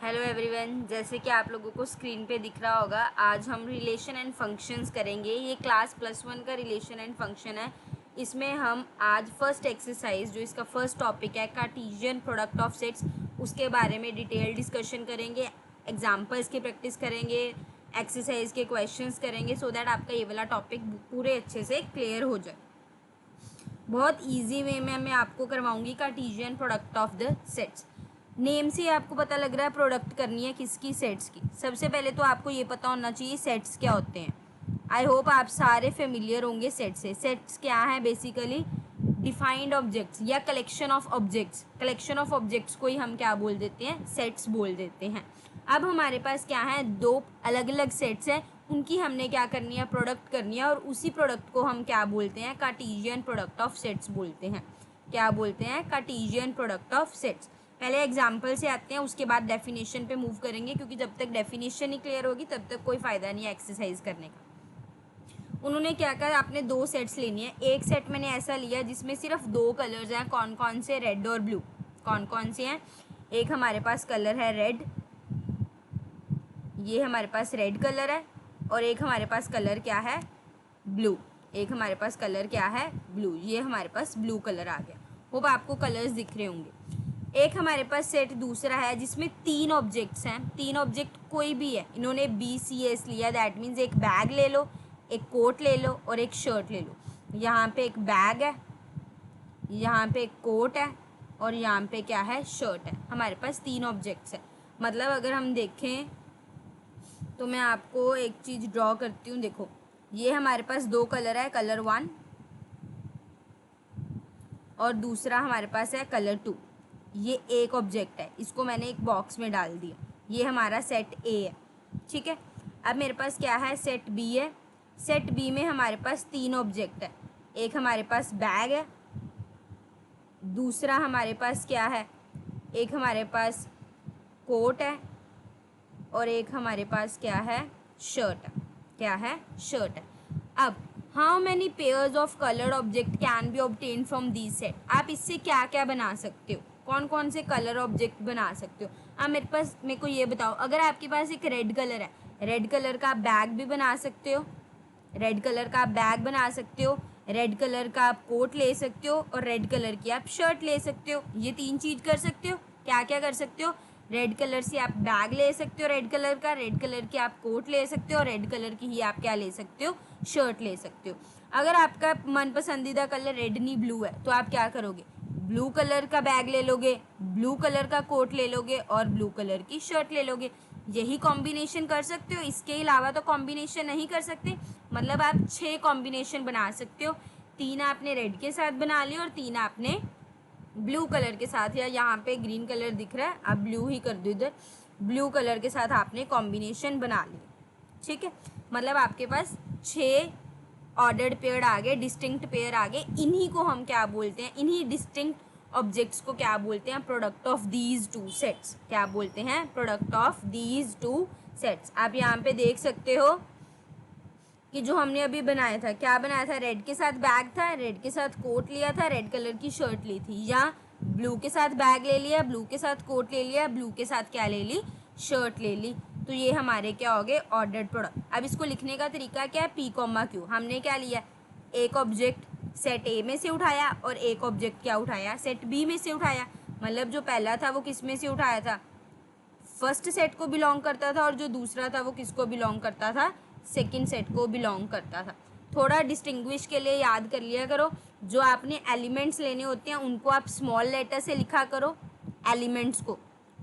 Hello everyone, जैसे कि आप लोगों को स्क्रीन पे दिख रहा होगा, आज हम रिलेशन एंड फंक्शंस करेंगे। ये क्लास +1 का रिलेशन एंड फंक्शन है। इसमें हम आज फर्स्ट एक्सरसाइज, जो इसका फर्स्ट टॉपिक है कार्टेशियन प्रोडक्ट ऑफ सेट्स, उसके बारे में डिटेल डिस्कशन करेंगे। एग्जाम्पल्स की प्रैक्टिस करेंगे, एक्सरसाइज के क्वेश्चंस करेंगे, सो दैट आपका ये वाला टॉपिक पूरे अच्छे से क्लियर हो जाए। बहुत ईजी वे में मैं आपको करवाऊँगी Cartesian product of the sets. Name से आपको पता लग रहा है प्रोडक्ट करनी है किसकी, सेट्स की। सबसे पहले तो आपको ये पता होना चाहिए सेट्स क्या होते हैं। आई होप आप सारे फेमिलियर होंगे सेट से। सेट्स क्या है? बेसिकली डिफाइंड ऑब्जेक्ट्स या collection of objects. Collection of objects को ही हम क्या बोल देते हैं? सेट्स बोल देते हैं। अब हमारे पास क्या है? दो अलग अलग सेट्स हैं, उनकी हमने क्या करनी है? प्रोडक्ट करनी है। और उसी प्रोडक्ट को हम क्या बोलते हैं? कार्टेशियन प्रोडक्ट ऑफ सेट्स बोलते हैं। क्या बोलते हैं? Cartesian product of sets. पहले एग्जाम्पल से आते हैं, उसके बाद डेफिनेशन पे मूव करेंगे, क्योंकि जब तक डेफिनेशन ही क्लियर होगी तब तक कोई फ़ायदा नहीं है एक्सरसाइज करने का। उन्होंने क्या कहा? आपने दो सेट्स लेनी है। एक सेट मैंने ऐसा लिया जिसमें सिर्फ दो कलर्स हैं। कौन कौन से? रेड और ब्लू। कौन कौन से हैं? एक हमारे पास कलर है रेड, ये हमारे पास रेड कलर है। और एक हमारे पास कलर क्या है? ब्लू। एक हमारे पास कलर क्या है? ब्लू। ये हमारे पास ब्लू कलर आ गया। होप आपको कलर्स दिख रहे होंगे। एक हमारे पास सेट दूसरा है जिसमें तीन ऑब्जेक्ट्स हैं। तीन ऑब्जेक्ट कोई भी है, इन्होंने BCS लिया, दैट मीन्स एक बैग ले लो, एक कोट ले लो और एक शर्ट ले लो। यहाँ पे एक बैग है, यहाँ पे एक कोट है और यहाँ पे क्या है? शर्ट है। हमारे पास तीन ऑब्जेक्ट्स हैं। मतलब अगर हम देखें तो मैं आपको एक चीज़ ड्रॉ करती हूँ। देखो, ये हमारे पास दो कलर है, कलर 1 और दूसरा हमारे पास है कलर 2। ये एक ऑब्जेक्ट है, इसको मैंने एक बॉक्स में डाल दिया। ये हमारा सेट A है, ठीक है। अब मेरे पास क्या है? सेट B है। सेट B में हमारे पास तीन ऑब्जेक्ट है। एक हमारे पास बैग है, दूसरा हमारे पास क्या है? एक हमारे पास कोट है और एक हमारे पास क्या है? शर्ट है। क्या है? शर्ट है। अब how many pairs of coloured object can be obtain from the set? आप इससे क्या क्या बना सकते हो? कौन कौन से कलर ऑब्जेक्ट बना सकते हो? आप मेरे को ये बताओ, अगर आपके पास एक रेड कलर है, रेड कलर का बैग भी बना सकते हो। रेड कलर का आप बैग बना सकते हो, रेड कलर का आप कोट ले सकते हो और रेड कलर की आप शर्ट ले सकते हो। ये तीन चीज़ कर सकते हो। क्या क्या कर सकते हो? रेड कलर से आप बैग ले सकते हो रेड कलर का, रेड कलर की आप कोट ले सकते हो, रेड कलर की ही आप क्या ले सकते हो? शर्ट ले सकते हो। अगर आपका मन पसंदीदा कलर रेड नहीं ब्लू है, तो आप क्या करोगे? ब्लू कलर का बैग ले लोगे, ब्लू कलर का कोट ले लोगे और ब्लू कलर की शर्ट ले लोगे। यही कॉम्बिनेशन कर सकते हो, इसके अलावा तो कॉम्बिनेशन नहीं कर सकते। मतलब आप 6 कॉम्बिनेशन बना सकते हो। 3 आपने रेड के साथ बना लिए और 3 आपने ब्लू कलर के साथ, या यहाँ पे ग्रीन कलर दिख रहा है, आप ब्लू ही कर दो इधर, ब्लू कलर के साथ आपने कॉम्बिनेशन बना लिए, ठीक है। मतलब आपके पास 6 ऑर्डर्ड पेयर आ गए, डिस्टिंक्ट पेयर आ गए। इन्हीं को हम क्या बोलते हैं? इन्हीं डिस्टिंक्ट ऑब्जेक्ट्स को क्या बोलते हैं? Product of these two sets. क्या बोलते हैं? Product of these two sets. आप यहाँ पे देख सकते हो कि जो हमने अभी बनाया था, क्या बनाया था? रेड के साथ बैग था, रेड के साथ कोट लिया था, रेड कलर की शर्ट ली थी। या ब्लू के साथ बैग ले लिया, ब्लू के साथ कोट ले लिया, ब्लू के साथ क्या ले ली? शर्ट ले ली। तो ये हमारे क्या हो गए? Ordered product. अब इसको लिखने का तरीका क्या है? P, Q। हमने क्या लिया? एक ऑब्जेक्ट सेट A में से उठाया और एक ऑब्जेक्ट क्या उठाया? सेट B में से उठाया। मतलब जो पहला था वो किस में से उठाया था? फर्स्ट सेट को बिलोंग करता था, और जो दूसरा था वो किसको बिलोंग करता था? सेकंड सेट को बिलोंग करता था। थोड़ा डिस्टिंग्विश के लिए याद कर लिया करो, जो आपने एलिमेंट्स लेने होते हैं उनको आप स्मॉल लेटर से लिखा करो, एलिमेंट्स को,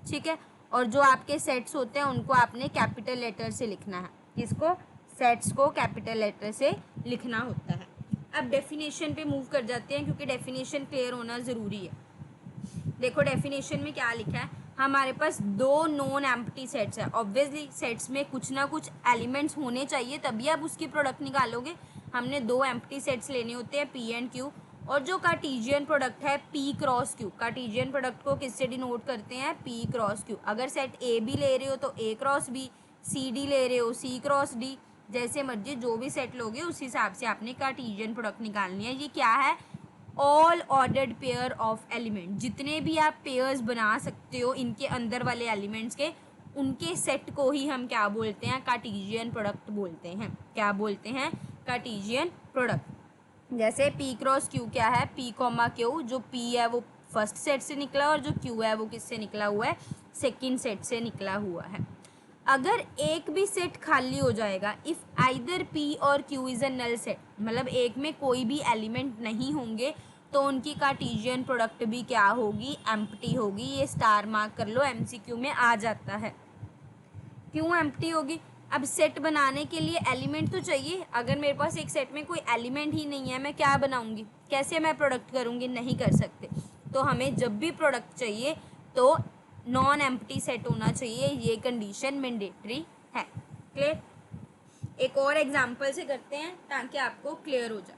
ठीक है। और जो आपके सेट्स होते हैं उनको आपने कैपिटल लेटर से लिखना है। किसको? सेट्स को कैपिटल लेटर से लिखना होता है। अब डेफिनेशन पे मूव कर जाते हैं, क्योंकि डेफिनेशन क्लियर होना ज़रूरी है। देखो डेफिनेशन में क्या लिखा है? हमारे पास दो नॉन एम्प्टी सेट्स है। ऑब्वियसली सेट्स में कुछ ना कुछ एलिमेंट्स होने चाहिए, तभी आप उसकी प्रोडक्ट निकालोगे। हमने दो एम्प्टी सेट्स लेने होते हैं, P एंड Q। और जो कार्टेशियन प्रोडक्ट है P×Q, कार्टेशियन प्रोडक्ट को किससे डिनोट करते हैं? P×Q। अगर सेट A भी ले रहे हो तो A×B, CD ले रहे हो C×D, जैसे मर्जी जो भी सेट लोगे उस हिसाब से आपने कार्टेशियन प्रोडक्ट निकालनी है। ये क्या है? All ordered pair of element. जितने भी आप पेयर्स बना सकते हो इनके अंदर वाले एलिमेंट्स के, उनके सेट को ही हम क्या बोलते हैं, कार्टेशियन प्रोडक्ट बोलते हैं। क्या बोलते हैं, कार्टेशियन प्रोडक्ट। जैसे P क्रॉस Q क्या है, P कॉमा Q, जो P है वो फर्स्ट सेट से निकला और जो Q है वो किससे निकला हुआ है, सेकंड सेट से निकला हुआ है। अगर एक भी सेट खाली हो जाएगा, if either P or Q is a null set, मतलब एक में कोई भी एलिमेंट नहीं होंगे, तो उनकी कार्टेशियन प्रोडक्ट भी क्या होगी, एम्प्टी होगी। ये स्टार मार्क कर लो, MCQ में आ जाता है। क्यों एम्प्टी होगी, अब सेट बनाने के लिए एलिमेंट तो चाहिए। अगर मेरे पास एक सेट में कोई एलिमेंट ही नहीं है, मैं क्या बनाऊंगी, कैसे मैं प्रोडक्ट करूंगी, नहीं कर सकते। तो हमें जब भी प्रोडक्ट चाहिए तो नॉन एम्प्टी सेट होना चाहिए, ये कंडीशन मैंडेटरी है। क्लियर। एक और एग्जांपल से करते हैं ताकि आपको क्लियर हो जाए।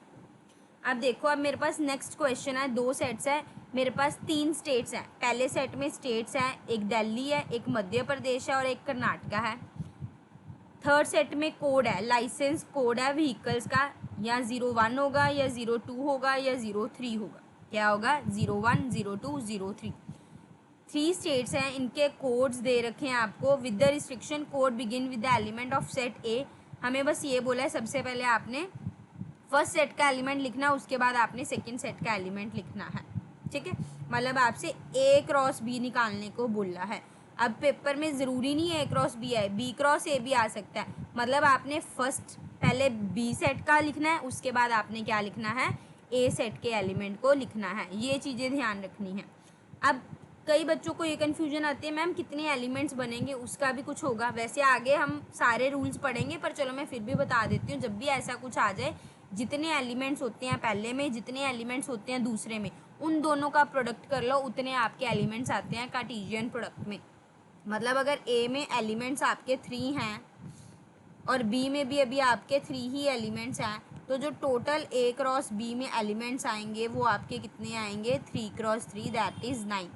अब देखो, अब मेरे पास नेक्स्ट क्वेश्चन है, 2 सेट्स है, मेरे पास 3 स्टेट्स हैं। पहले सेट में स्टेट्स हैं, एक दिल्ली है, एक मध्य प्रदेश है और एक कर्नाटका है। थर्ड सेट में कोड है, लाइसेंस कोड है व्हीकल्स का, या 01 होगा या 02 होगा या 03 होगा। क्या होगा, 01, 02, 03। 3 स्टेट्स हैं, इनके कोड्स दे रखे हैं आपको। With the restriction code begin with the element of set ए। हमें बस ये बोला है सबसे पहले आपने फर्स्ट सेट का एलिमेंट लिखना, उसके बाद आपने सेकंड सेट का एलिमेंट लिखना है। ठीक है, मतलब आपसे A क्रॉस B निकालने को बोला है। अब पेपर में ज़रूरी नहीं है A क्रॉस B है, B क्रॉस A भी आ सकता है। मतलब आपने फर्स्ट पहले B सेट का लिखना है, उसके बाद आपने क्या लिखना है, A सेट के एलिमेंट को लिखना है। ये चीज़ें ध्यान रखनी है। अब कई बच्चों को ये कन्फ्यूजन आती है, मैम कितने एलिमेंट्स बनेंगे, उसका भी कुछ होगा। वैसे आगे हम सारे रूल्स पढ़ेंगे, पर चलो मैं फिर भी बता देती हूँ। जब भी ऐसा कुछ आ जाए, जितने एलिमेंट्स होते हैं पहले में, जितने एलिमेंट्स होते हैं दूसरे में, उन दोनों का प्रोडक्ट कर लो, उतने आपके एलिमेंट्स आते हैं कार्टेशियन प्रोडक्ट में। मतलब अगर A में एलिमेंट्स आपके 3 हैं और B में भी अभी आपके 3 ही एलिमेंट्स हैं, तो जो टोटल A क्रॉस B में एलिमेंट्स आएंगे वो आपके कितने आएंगे, 3 क्रॉस 3, दैट इज़ 9।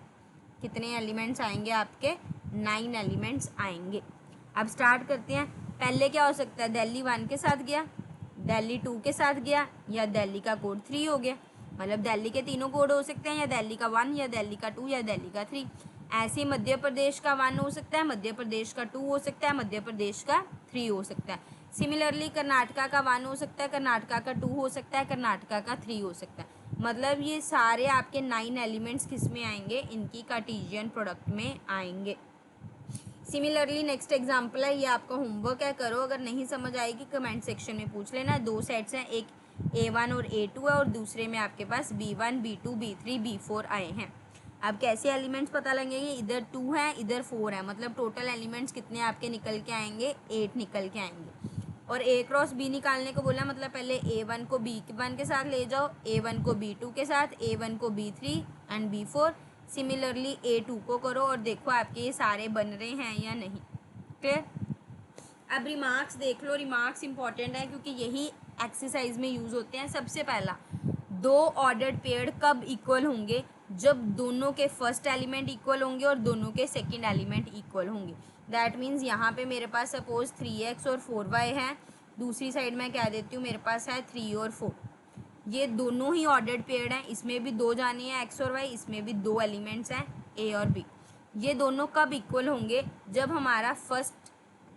कितने एलिमेंट्स आएंगे आपके, 9 एलिमेंट्स आएंगे। अब स्टार्ट करते हैं। पहले क्या हो सकता है, दिल्ली 1 के साथ गया, दिल्ली 2 के साथ गया, या दिल्ली का कोड 3 हो गया। मतलब दिल्ली के तीनों कोड हो सकते हैं, या दिल्ली का 1 या दिल्ली का 2 या दिल्ली का 3। ऐसे ही मध्य प्रदेश का 1 हो सकता है, मध्य प्रदेश का 2 हो सकता है, मध्य प्रदेश का 3 हो सकता है। सिमिलरली कर्नाटका का 1 हो सकता है, कर्नाटका का 2 हो सकता है, कर्नाटका का 3 हो सकता है। मतलब ये सारे आपके 9 एलिमेंट्स किस में आएंगे, इनकी कार्टेशियन प्रोडक्ट में आएंगे। सिमिलरली नेक्स्ट एग्जांपल है, ये आपका होमवर्क है, करो। अगर नहीं समझ आएगी कमेंट सेक्शन में पूछ लेना। 2 सेट्स हैं, एक A1 और A2 है और दूसरे में आपके पास B1, B2, B3, B4 आए हैं। अब कैसे एलिमेंट्स पता लगेंगे, इधर 2 है इधर 4 है, मतलब टोटल एलिमेंट्स कितने आपके निकल के आएंगे, 8 निकल के आएंगे। और A क्रॉस B निकालने को बोला, मतलब पहले A1 को B1 के साथ ले जाओ, A1 को B2 के साथ, A1 को B3 and B4। Similarly A2 को करो और देखो आपके ये सारे बन रहे हैं या नहीं। क्लियर। अब रिमार्क्स देख लो। रिमार्क्स इंपॉर्टेंट है क्योंकि यही एक्सरसाइज में यूज़ होते हैं। सबसे पहला, 2 ऑर्डर्ड पेयर कब इक्वल होंगे, जब दोनों के फर्स्ट एलिमेंट इक्वल होंगे और दोनों के सेकंड एलिमेंट इक्वल होंगे। दैट मीन्स यहाँ पे मेरे पास सपोज 3x और 4y है, दूसरी साइड में कह देती हूँ मेरे पास है 3 और 4। ये दोनों ही ऑर्डर्ड पेयर हैं, इसमें भी 2 जाने हैं x और y, इसमें भी 2 एलिमेंट्स हैं a और b। ये दोनों कब इक्वल होंगे, जब हमारा फर्स्ट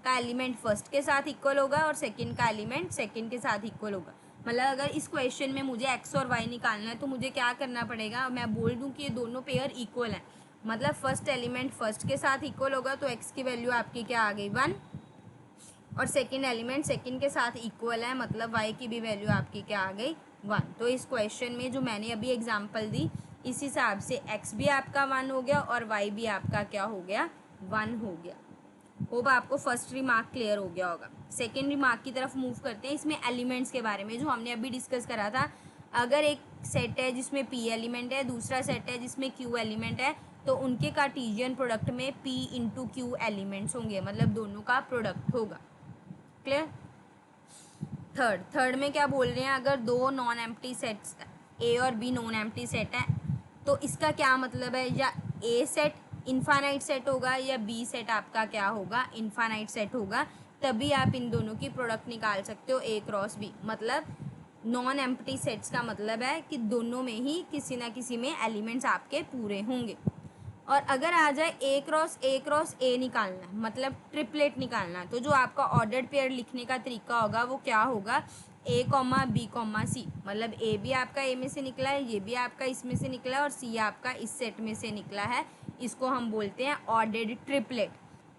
का एलिमेंट फर्स्ट के साथ इक्वल होगा और सेकंड का एलिमेंट सेकंड के साथ इक्वल होगा। मतलब अगर इस क्वेश्चन में मुझे x और y निकालना है तो मुझे क्या करना पड़ेगा, मैं बोल दूं कि ये दोनों पेयर इक्वल हैं। मतलब फर्स्ट एलिमेंट फर्स्ट के साथ इक्वल होगा तो x की वैल्यू आपकी क्या आ गई, 1, और सेकंड एलिमेंट सेकंड के साथ इक्वल है, मतलब y की भी वैल्यू आपकी क्या आ गई, 1। तो इस क्वेश्चन में जो मैंने अभी एग्जाम्पल दी, इस हिसाब से x भी आपका 1 हो गया और y भी आपका क्या हो गया, 1 हो गया। होप आपको फर्स्ट रिमार्क क्लियर हो गया होगा। सेकेंड रिमार्क की तरफ मूव करते हैं। इसमें एलिमेंट्स के बारे में जो हमने अभी डिस्कस करा था, अगर एक सेट है जिसमें P एलिमेंट है, दूसरा सेट है जिसमें Q एलिमेंट है, तो उनके कार्टेशियन प्रोडक्ट में P इंटू Q एलिमेंट्स होंगे, मतलब दोनों का प्रोडक्ट होगा। क्लियर। थर्ड में क्या बोल रहे हैं, अगर 2 नॉन एम्प्टी सेट्स A और B नॉन एम्प्टी सेट है तो इसका क्या मतलब है, या A सेट इन्फानाइट सेट होगा या B सेट आपका क्या होगा, इन्फानाइट सेट होगा। तभी आप इन दोनों की प्रोडक्ट निकाल सकते हो A क्रॉस B। मतलब नॉन एम्प्टी सेट्स का मतलब है कि दोनों में ही किसी ना किसी में एलिमेंट्स आपके पूरे होंगे। और अगर आ जाए ए क्रॉस ए निकालना है, मतलब ट्रिपलेट निकालना है, तो जो आपका ऑर्डर्ड पेयर लिखने का तरीका होगा वो क्या होगा, ए कॉमा बी कॉमा सी, मतलब ए भी आपका ए में से निकला है, ये भी आपका इसमें से निकला है और सी आपका इस सेट में से निकला है। इसको हम बोलते हैं ऑर्डर्ड ट्रिपलेट।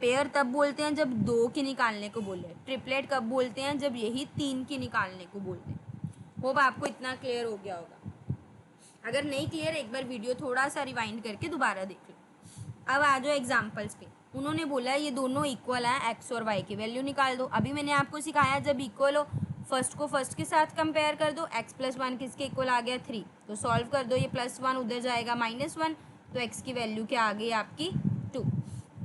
पेयर तब बोलते हैं जब 2 की निकालने को बोले, ट्रिपलेट कब बोलते हैं जब यही 3 की निकालने को बोलते हैं। होप आपको इतना क्लियर हो गया होगा। अगर नहीं क्लियर, एक बार वीडियो थोड़ा सा रिवाइंड करके दोबारा देख लो। अब आ जाओ एग्जाम्पल्स पे। उन्होंने बोला ये दोनों इक्वल हैं, एक्स और वाई की वैल्यू निकाल दो। अभी मैंने आपको सिखाया जब इक्वल हो फर्स्ट को फर्स्ट के साथ कंपेयर कर दो, एक्स प्लस 1 किसके इक्वल आ गया 3, तो सॉल्व कर दो, ये +1 उधर जाएगा -1, तो एक्स की वैल्यू क्या आ गई आपकी 2।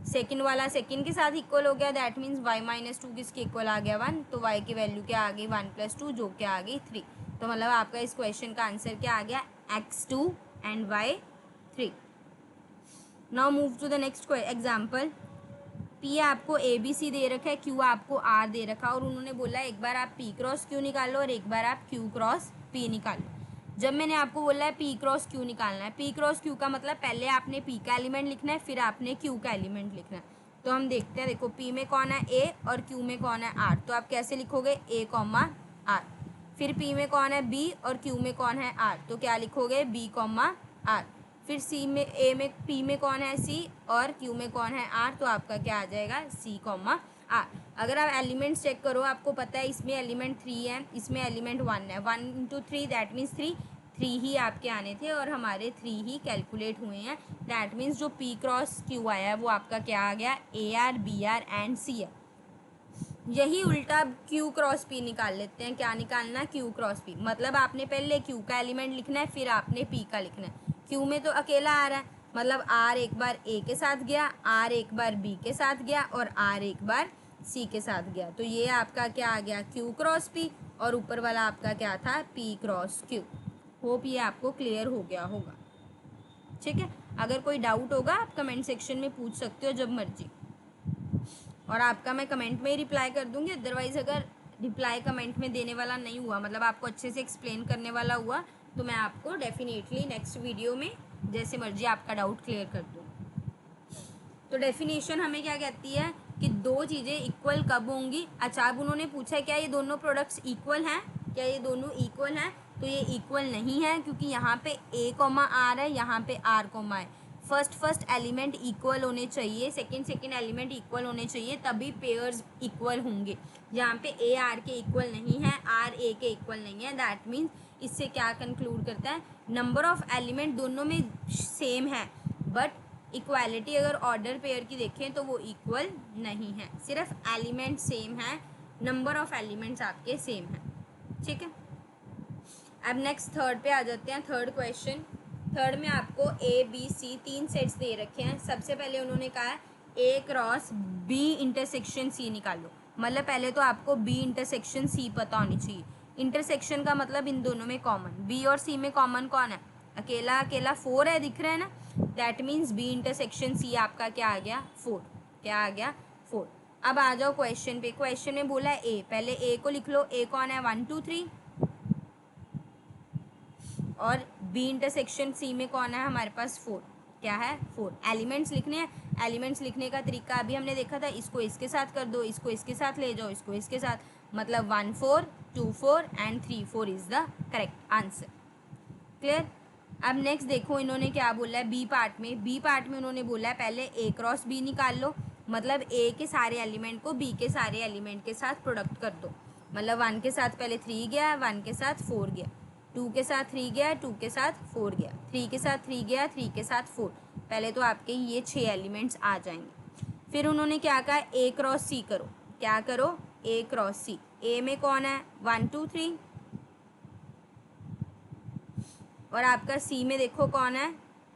सेकंड वाला सेकंड के साथ इक्वल हो गया, दैट मीन्स y - 2 किसके इक्वल आ गया 1, तो y की वैल्यू क्या आ गई 1 + 2 जो क्या आ गई 3। तो मतलब आपका इस क्वेश्चन का आंसर क्या आ गया, x2 and y3। Now move to the next example. P आपको ABC दे रखा है, Q आपको R दे रखा है और उन्होंने बोला एक बार आप P क्रॉस Q निकालो और एक बार आप Q क्रॉस P निकालो। जब मैंने आपको बोला है P क्रॉस Q निकालना है, P क्रॉस Q का मतलब पहले आपने P का एलिमेंट लिखना है फिर आपने Q का एलिमेंट लिखना है। तो हम देखते हैं, देखो P में कौन है A और Q में कौन है R, तो आप कैसे लिखोगे A, R। फिर P में कौन है B और Q में कौन है R, तो क्या लिखोगे B, R। फिर सी में ए में पी में कौन है सी और क्यू में कौन है आर, तो आपका क्या आ जाएगा सी कॉमा आर। अगर आप एलिमेंट्स चेक करो, आपको पता है इसमें एलिमेंट 3 है, इसमें एलिमेंट 1 है, 1 × 3 दैट मीन्स 3 ही आपके आने थे और हमारे 3 ही कैलकुलेट हुए हैं। दैट मीन्स जो पी क्रॉस क्यू आया है वो आपका क्या आ गया A R, B R and C है। यही उल्टा क्यू क्रॉस पी निकाल लेते हैं। क्या निकालना, क्यू क्रॉस पी, मतलब आपने पहले क्यू का एलिमेंट लिखना है फिर आपने पी का लिखना है। क्यू में तो अकेला आ रहा है, मतलब आर एक बार ए के साथ गया, आर एक बार बी के साथ गया और आर एक बार सी के साथ गया, तो ये आपका क्या आ गया क्यू क्रॉस पी और ऊपर वाला आपका क्या था पी क्रॉस क्यू। होप ये आपको क्लियर हो गया होगा। ठीक है, अगर कोई डाउट होगा आप कमेंट सेक्शन में पूछ सकते हो जब मर्जी, और आपका मैं कमेंट में ही रिप्लाई कर दूंगी। अदरवाइज़ अगर रिप्लाई कमेंट में देने वाला नहीं हुआ, मतलब आपको अच्छे से एक्सप्लेन करने वाला हुआ, तो मैं आपको डेफिनेटली नेक्स्ट वीडियो में जैसे मर्जी आपका डाउट क्लियर कर दूँ। तो डेफिनेशन हमें क्या कहती है कि दो चीज़ें इक्वल कब होंगी। अच्छा, अब उन्होंने पूछा है क्या ये दोनों प्रोडक्ट्स इक्वल हैं, क्या ये दोनों इक्वल हैं, तो ये इक्वल नहीं है क्योंकि यहाँ पे A, R है, यहाँ पे R, है। फर्स्ट एलिमेंट इक्वल होने चाहिए, सेकंड एलिमेंट इक्वल होने चाहिए, तभी पेयर्स इक्वल होंगे। यहाँ पे A R के इक्वल नहीं है, R A के इक्वल नहीं है, दैट मीन्स इससे क्या कंक्लूड करता है, नंबर ऑफ एलिमेंट दोनों में सेम है, बट इक्वालिटी अगर ऑर्डर पेयर की देखें तो वो इक्वल नहीं है, सिर्फ एलिमेंट सेम है, नंबर ऑफ एलिमेंट्स आपके सेम है। ठीक है, अब नेक्स्ट थर्ड पे आ जाते हैं। थर्ड क्वेश्चन, थर्ड में आपको ए बी सी 3 सेट्स दे रखे हैं। सबसे पहले उन्होंने कहा है ए क्रॉस बी इंटरसेक्शन सी निकालो, मतलब पहले तो आपको बी इंटरसेक्शन सी पता होनी चाहिए। इंटरसेक्शन का मतलब इन दोनों में कॉमन, बी और सी में कॉमन कौन है, अकेला अकेला 4 है, दिख रहा है ना, that means B intersection C आपका क्या आ गया 4, क्या आ गया 4। अब आ जाओ क्वेश्चन पे, क्वेश्चन में बोला है ए, पहले ए को लिख लो, ए कौन है 1 2 3, और बी इंटरसेक्शन सी में कौन है हमारे पास 4, क्या है 4। एलिमेंट्स लिखने हैं, एलिमेंट्स लिखने का तरीका अभी हमने देखा था, इसको इसके साथ कर दो, इसको इसके साथ ले जाओ, इसको इसके साथ, मतलब 1 4 2 4 and 3 4 is the correct answer. Clear. अब नेक्स्ट देखो इन्होंने क्या बोला है बी पार्ट में, बी पार्ट में उन्होंने बोला है पहले ए क्रॉस बी निकाल लो, मतलब ए के सारे एलिमेंट को बी के सारे एलिमेंट के साथ प्रोडक्ट कर दो, मतलब 1 के साथ पहले 3 गया, 1 के साथ 4 गया, 2 के साथ 3 गया, 2 के साथ 4 गया, 3 के साथ 3 गया, 3 के साथ 4, पहले तो आपके ये 6 एलिमेंट्स आ जाएंगे। फिर उन्होंने क्या कहा ए क्रॉस सी करो, क्या करो ए क्रॉस सी, ए में कौन है 1 2 3 और आपका सी में देखो कौन है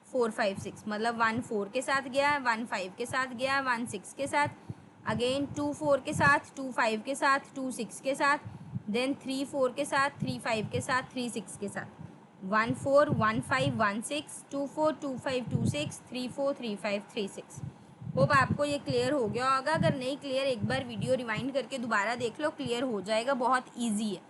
4 5 6, मतलब 1 4 के साथ गया, 1 5 के साथ गया, 1 6 के साथ, अगेन 2 4 के साथ, 2 5 के साथ, 2 6 के साथ, देन 3 4 के साथ, 3 5 के साथ, 3 6 के साथ, 1 4 1 5 1 6 2 4 2 5 2 6 3 4 3 5 3 6। होप आपको ये क्लियर हो गया होगा, अगर नहीं क्लियर एक बार वीडियो रिवाइंड करके दोबारा देख लो, क्लियर हो जाएगा, बहुत ईजी है।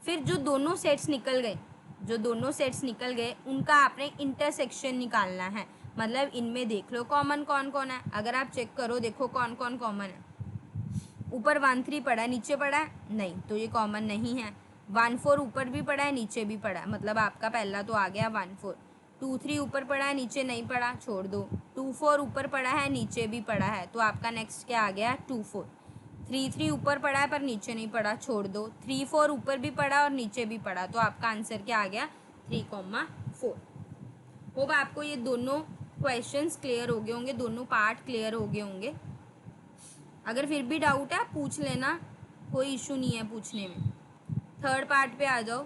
फिर जो दोनों सेट्स निकल गए, जो दोनों सेट्स निकल गए उनका आपने इंटरसेक्शन निकालना है, मतलब इनमें देख लो कॉमन कौन कौन है। अगर आप चेक करो, देखो कौन कौन कॉमन है। ऊपर 1 3 पड़ा है, नीचे पड़ा है नहीं, तो ये कॉमन नहीं है। 1 4 ऊपर भी पड़ा है, नीचे भी पड़ा है, मतलब आपका पहला तो आ गया 1 4। 2 3 ऊपर पड़ा है, नीचे नहीं पड़ा, छोड़ दो। 2 4 ऊपर पड़ा है, नीचे भी पड़ा है, तो आपका नेक्स्ट क्या आ गया 2 4। 3 3 ऊपर पड़ा है पर नीचे नहीं पड़ा, छोड़ दो। 3 4 ऊपर भी पड़ा और नीचे भी पड़ा, तो आपका आंसर क्या आ गया 3,4। होप आपको ये दोनों क्वेश्चंस क्लियर हो गए होंगे, दोनों पार्ट क्लियर हो गए होंगे। अगर फिर भी डाउट है आप पूछ लेना, कोई इशू नहीं है पूछने में। थर्ड पार्ट पे आ जाओ।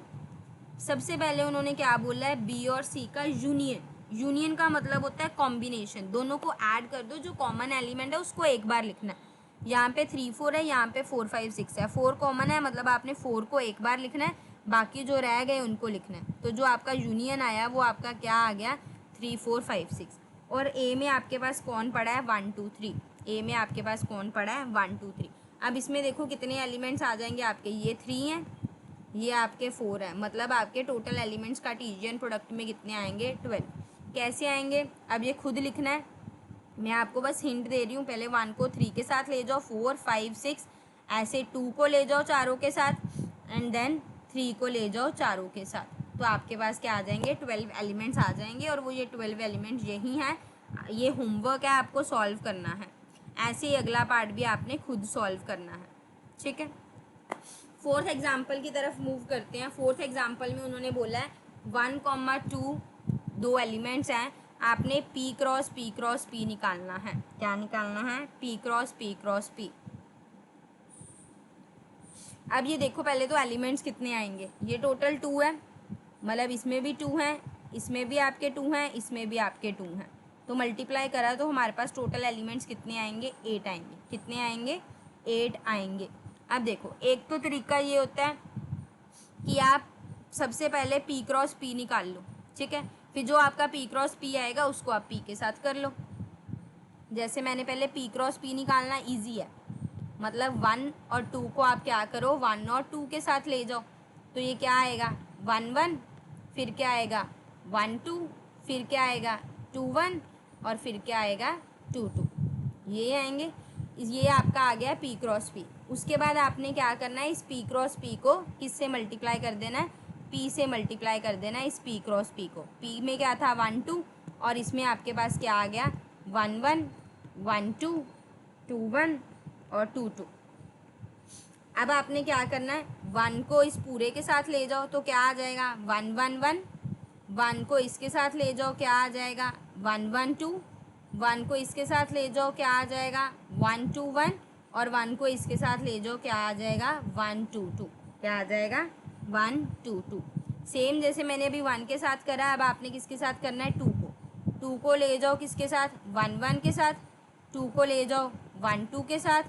सबसे पहले उन्होंने क्या बोला है, बी और सी का यूनियन। यूनियन का मतलब होता है कॉम्बिनेशन, दोनों को ऐड कर दो, जो कॉमन एलिमेंट है उसको एक बार लिखना है। यहाँ पे 3 4 है, यहाँ पे 4 5 6 है। 4 कॉमन है, मतलब आपने 4 को एक बार लिखना है, बाकी जो रह गए उनको लिखना है। तो जो आपका यूनियन आया वो आपका क्या आ गया 3 4 5 6। और ए में आपके पास कौन पड़ा है 1 2 3। ए में आपके पास कौन पड़ा है 1 2 3। अब इसमें देखो कितने एलिमेंट्स आ जाएंगे आपके, ये 3 हैं, ये आपके 4 है, मतलब आपके टोटल एलिमेंट्स कार्टेशियन प्रोडक्ट में कितने आएंगे 12। कैसे आएंगे अब ये खुद लिखना है, मैं आपको बस हिंट दे रही हूँ। पहले 1 को 3 के साथ ले जाओ, 4 5 6, ऐसे 2 को ले जाओ चारों के साथ, एंड देन 3 को ले जाओ चारों के साथ, तो आपके पास क्या आ जाएंगे 12 एलिमेंट्स आ जाएंगे। और वो ये 12 एलिमेंट्स यही हैं, ये होमवर्क है, आपको सॉल्व करना है। ऐसे ही अगला पार्ट भी आपने खुद सॉल्व करना है, ठीक है। फोर्थ एग्जाम्पल की तरफ मूव करते हैं। फोर्थ एग्जाम्पल में उन्होंने बोला है 1,2 दो एलिमेंट्स हैं, आपने P क्रॉस P निकालना है। क्या निकालना है P क्रॉस P। अब ये देखो पहले तो एलिमेंट्स कितने आएंगे, ये टोटल 2 है, मतलब इसमें भी 2 हैं, इसमें भी आपके 2 हैं, इसमें भी आपके 2 हैं, तो मल्टीप्लाई करा तो हमारे पास टोटल एलिमेंट्स कितने आएंगे 8 आएंगे। कितने आएंगे 8 आएंगे। अब देखो एक तो तरीका ये होता है कि आप सबसे पहले P क्रॉस P निकाल लो, ठीक है, फिर जो आपका P क्रॉस P आएगा उसको आप P के साथ कर लो। जैसे मैंने पहले P क्रॉस P निकालना ईजी है, मतलब 1 और 2 को आप क्या करो 1 और 2 के साथ ले जाओ, तो ये क्या आएगा 1 1, फिर क्या आएगा 1 2, फिर क्या आएगा 2 1, और फिर क्या आएगा 2 2, ये आएंगे। ये आपका आ गया P क्रॉस P। उसके बाद आपने क्या करना है, इस P क्रॉस P को किससे मल्टीप्लाई कर देना है, P से मल्टीप्लाई कर देना है इस P क्रॉस P को। P में क्या था 1 2, और इसमें आपके पास क्या आ गया 1 1 1 2 2 1 और 2 2। अब आपने क्या करना है 1 को इस पूरे के साथ ले जाओ तो क्या आ जाएगा 1 1 1। 1 को इसके साथ ले जाओ क्या आ जाएगा 1 1 2। 1 को इसके साथ ले जाओ क्या आ जाएगा 1 2 1, और 1 को इसके साथ ले जाओ क्या आ जाएगा 1 2 2। क्या आ जाएगा 1 2 2। सेम जैसे मैंने अभी 1 के साथ करा, अब आपने किसके साथ करना है 2 को। 2 को ले जाओ किसके साथ 1 1 के साथ, 2 को ले जाओ 1 2 के साथ,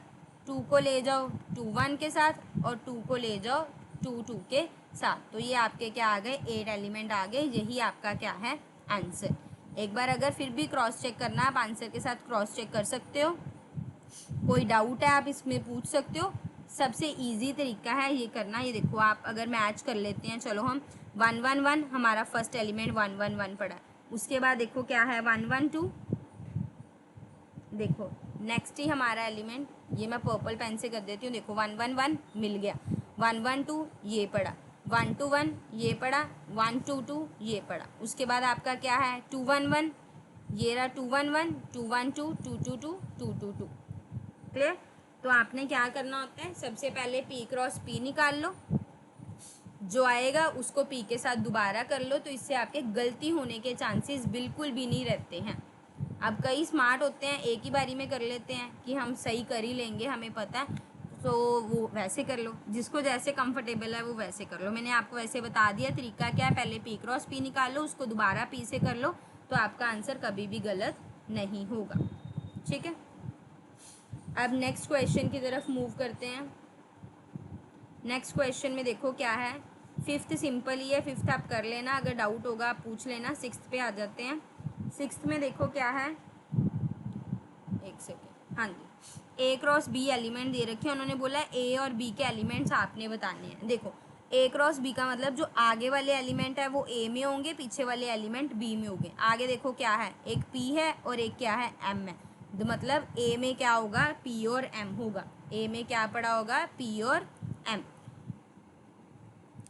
2 को ले जाओ 2 1 के साथ, और 2 को ले जाओ 2 2 के साथ। तो ये आपके क्या आ गए 8 एलिमेंट आ गए। यही आपका क्या है आंसर। एक बार अगर फिर भी क्रॉस चेक करना, आप आंसर के साथ क्रॉस चेक कर सकते हो, कोई डाउट है आप इसमें पूछ सकते हो। सबसे इजी तरीका है ये करना। ये देखो आप अगर मैच कर लेते हैं, चलो हम 1 1 1, हमारा फर्स्ट एलिमेंट 1 1 1 पड़ा, उसके बाद देखो क्या है 1 1 2, देखो नेक्स्ट ही हमारा एलिमेंट, ये मैं पर्पल पेन से कर देती हूँ, देखो 1 1 1 मिल गया, 1 1 2 ये पड़ा, 1 2 1 ये पड़ा, 1 2 2 ये पड़ा। उसके बाद आपका क्या है 2 1 1, ये रहा 2 1 1 2 1 2 2 2 2 2 2 2। क्लियर। तो आपने क्या करना होता है, सबसे पहले P क्रॉस P निकाल लो, जो आएगा उसको P के साथ दोबारा कर लो, तो इससे आपके गलती होने के चांसेस बिल्कुल भी नहीं रहते हैं। अब कई स्मार्ट होते हैं, एक ही बारी में कर लेते हैं कि हम सही कर ही लेंगे, हमें पता है, तो वो वैसे कर लो, जिसको जैसे कंफर्टेबल है वो वैसे कर लो। मैंने आपको वैसे बता दिया तरीका क्या है, पहले P क्रॉस P निकाल लो, उसको दोबारा P से कर लो, तो आपका आंसर कभी भी गलत नहीं होगा, ठीक है। अब नेक्स्ट क्वेश्चन की तरफ मूव करते हैं। नेक्स्ट क्वेश्चन में देखो क्या है, फिफ्थ सिंपल ही है, फिफ्थ आप कर लेना, अगर डाउट होगा आप पूछ लेना। सिक्स्थ पे आ जाते हैं। सिक्स्थ में देखो क्या है, एक सेकेंड, हाँ जी, A क्रॉस B एलिमेंट दे रखे हैं, उन्होंने बोला है A और B के एलिमेंट्स आपने बताने हैं। देखो ए क्रॉस बी का मतलब जो आगे वाले एलिमेंट है वो ए में होंगे, पीछे वाले एलिमेंट बी में होंगे। आगे देखो क्या है, एक पी है और एक क्या है, एम है। तो मतलब ए में क्या होगा, पी और एम होगा। ए में क्या पड़ा होगा, पी और एम।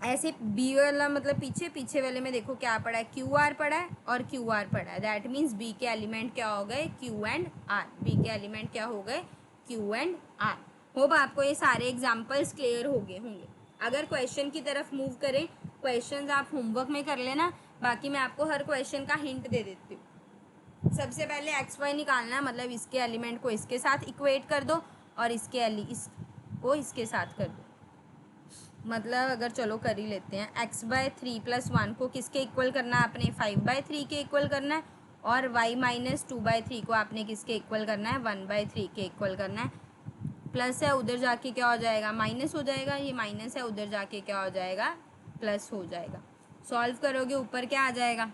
ऐसे बी वाला मतलब पीछे, पीछे वाले में देखो क्या पड़ा है, क्यू आर पड़ा है और क्यू आर पड़ा है। दैट मीन्स बी के एलिमेंट क्या हो गए, क्यू एंड आर। बी के एलिमेंट क्या हो गए, क्यू एंड आर। होप आपको ये सारे एग्जाम्पल्स क्लियर हो गए होंगे। अगर क्वेश्चन की तरफ मूव करें, क्वेश्चंस आप होमवर्क में कर लेना, बाकी मैं आपको हर क्वेश्चन का हिंट दे देती हूँ। सबसे पहले एक्स वाई निकालना, मतलब इसके एलिमेंट को इसके साथ इक्वेट कर दो और इसको इसके साथ कर दो। मतलब अगर चलो कर ही लेते हैं, x/3 + 1 को किसके इक्वल करना है आपने, 5/3 के इक्वल करना है। और y - 2/3 को आपने किसके इक्वल करना है, 1/3 के इक्वल करना है। प्लस है, उधर जाके क्या हो जाएगा, माइनस हो जाएगा। ये माइनस है, उधर जाके क्या हो जाएगा, प्लस हो जाएगा। सॉल्व करोगे ऊपर क्या आ जाएगा,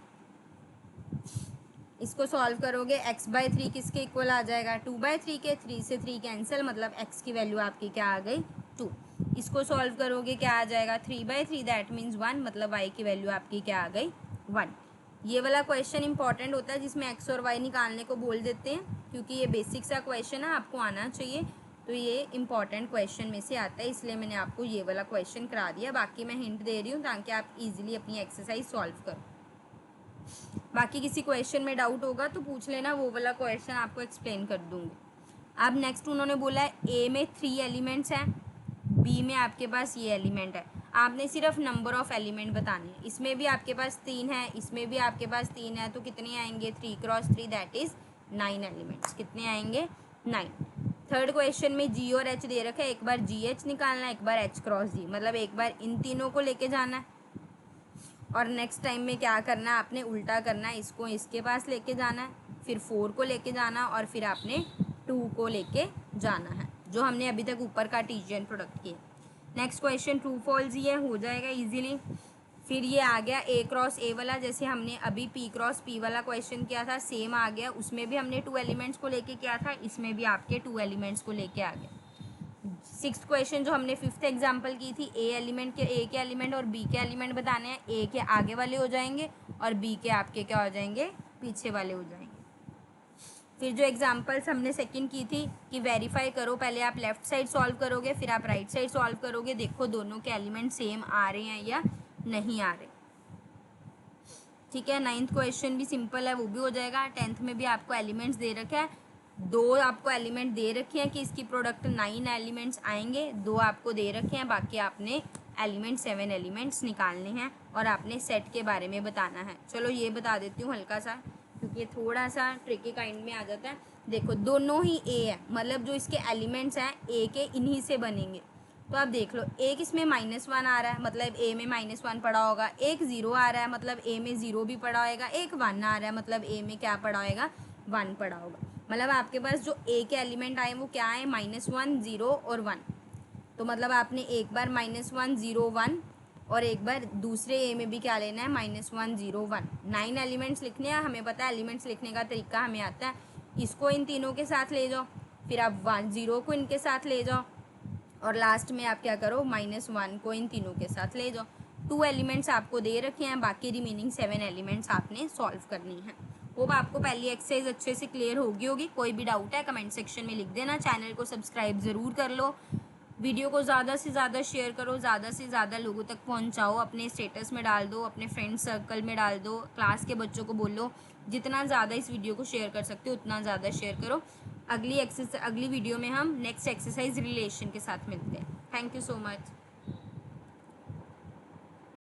इसको सॉल्व करोगे x/3 किसके इक्वल आ जाएगा, 2/3 के। 3 से 3 कैंसिल, मतलब x की वैल्यू आपकी क्या आ गई, 2। इसको सॉल्व करोगे क्या आ जाएगा, 3/3, दैट मीन्स 1, मतलब y की वैल्यू आपकी क्या आ गई, 1। ये वाला क्वेश्चन इंपॉर्टेंट होता है जिसमें x और y निकालने को बोल देते हैं, क्योंकि ये बेसिक सा क्वेश्चन है, आपको आना चाहिए। तो ये इंपॉर्टेंट क्वेश्चन में से आता है, इसलिए मैंने आपको ये वाला क्वेश्चन करा दिया। बाकी मैं हिंट दे रही हूँ ताकि आप इजीली अपनी एक्सरसाइज सॉल्व करो। बाकी किसी क्वेश्चन में डाउट होगा तो पूछ लेना, वो वाला क्वेश्चन आपको एक्सप्लेन कर दूंगी। अब नेक्स्ट उन्होंने बोला है ए में 3 एलिमेंट्स हैं, बी में आपके पास ये एलिमेंट है। आपने सिर्फ नंबर ऑफ एलिमेंट बताने हैं। इसमें भी आपके पास 3 है, इसमें भी आपके पास 3 है, तो कितने आएंगे, 3 × 3 दैट इज 9 एलिमेंट्स। कितने आएंगे, 9। थर्ड क्वेश्चन में जी और एच दे रखा है, एक बार जी एच निकालना है, एक बार एच क्रॉस जी, मतलब एक बार इन तीनों को लेके जाना है और नेक्स्ट टाइम में क्या करना है, आपने उल्टा करना है, इसको इसके पास लेके जाना है, फिर 4 को लेके जाना और फिर आपने 2 को लेके जाना है, जो हमने अभी तक ऊपर कार्टेशियन प्रोडक्ट किया। नेक्स्ट क्वेश्चन ट्रू फॉल्स ये हो जाएगा इजीली। फिर ये आ गया ए क्रॉस ए वाला, जैसे हमने अभी पी क्रॉस पी वाला क्वेश्चन किया था, सेम आ गया। उसमें भी हमने 2 एलिमेंट्स को लेके किया था, इसमें भी आपके 2 एलिमेंट्स को लेके आ गया। सिक्स्थ क्वेश्चन जो हमने फिफ्थ एग्जाम्पल की थी, ए के एलिमेंट और बी के एलिमेंट बताने हैं। ए के आगे वाले हो जाएंगे और बी के आपके क्या हो जाएंगे, पीछे वाले हो जाएंगे। फिर जो एग्जाम्पल्स हमने सेकंड की थी कि वेरीफाई करो, पहले आप लेफ्ट साइड सॉल्व करोगे, फिर आप राइट साइड सॉल्व करोगे, देखो दोनों के एलिमेंट सेम आ रहे हैं या नहीं आ रहे। ठीक है, 9th क्वेश्चन भी सिंपल है, वो भी हो जाएगा। 10th में भी आपको एलिमेंट्स दे रखे हैं, 2 आपको एलिमेंट दे रखे हैं कि इसकी प्रोडक्ट 9 एलिमेंट्स आएंगे, 2 आपको दे रखे हैं, बाकी आपने एलिमेंट 7 एलिमेंट्स निकालने हैं और आपने सेट के बारे में बताना है। चलो ये बता देती हूँ हल्का सा, क्योंकि ये थोड़ा सा ट्रिकी काइंड में आ जाता है। देखो दोनों ही ए है, मतलब जो इसके एलिमेंट्स हैं ए के इन्हीं से बनेंगे। तो आप देख लो, एक इसमें -1 आ रहा है, मतलब ए में -1 पड़ा होगा। एक 0 आ रहा है, मतलब ए में 0 भी पड़ा होगा। एक 1 आ रहा है, मतलब ए में क्या पड़ा होगा, 1 पड़ा होगा। मतलब आपके पास जो ए के एलिमेंट आए वो क्या है, -1, 0 और 1। तो मतलब आपने एक बार -1, 0, 1 और एक बार दूसरे ए में भी क्या लेना है, -1, 0, 1। 9 एलिमेंट्स लिखने हैं, हमें पता है एलिमेंट्स लिखने का तरीका हमें आता है। इसको इन तीनों के साथ ले जाओ, फिर आप 0 को इनके साथ ले जाओ और लास्ट में आप क्या करो, -1 को इन तीनों के साथ ले जाओ। 2 एलिमेंट्स आपको दे रखे हैं, बाकी रिमेनिंग 7 एलिमेंट्स आपने सॉल्व करनी है। होप आपको पहली एक्सरसाइज अच्छे से क्लियर होगी। कोई भी डाउट है कमेंट सेक्शन में लिख देना। चैनल को सब्सक्राइब ज़रूर कर लो, वीडियो को ज़्यादा से ज़्यादा शेयर करो, ज़्यादा से ज़्यादा लोगों तक पहुंचाओ, अपने स्टेटस में डाल दो, अपने फ्रेंड सर्कल में डाल दो, क्लास के बच्चों को बोलो। जितना ज़्यादा इस वीडियो को शेयर कर सकते हो उतना ज़्यादा शेयर करो। अगली वीडियो में हम नेक्स्ट एक्सरसाइज रिलेशन के साथ मिलते हैं। Thank you so much.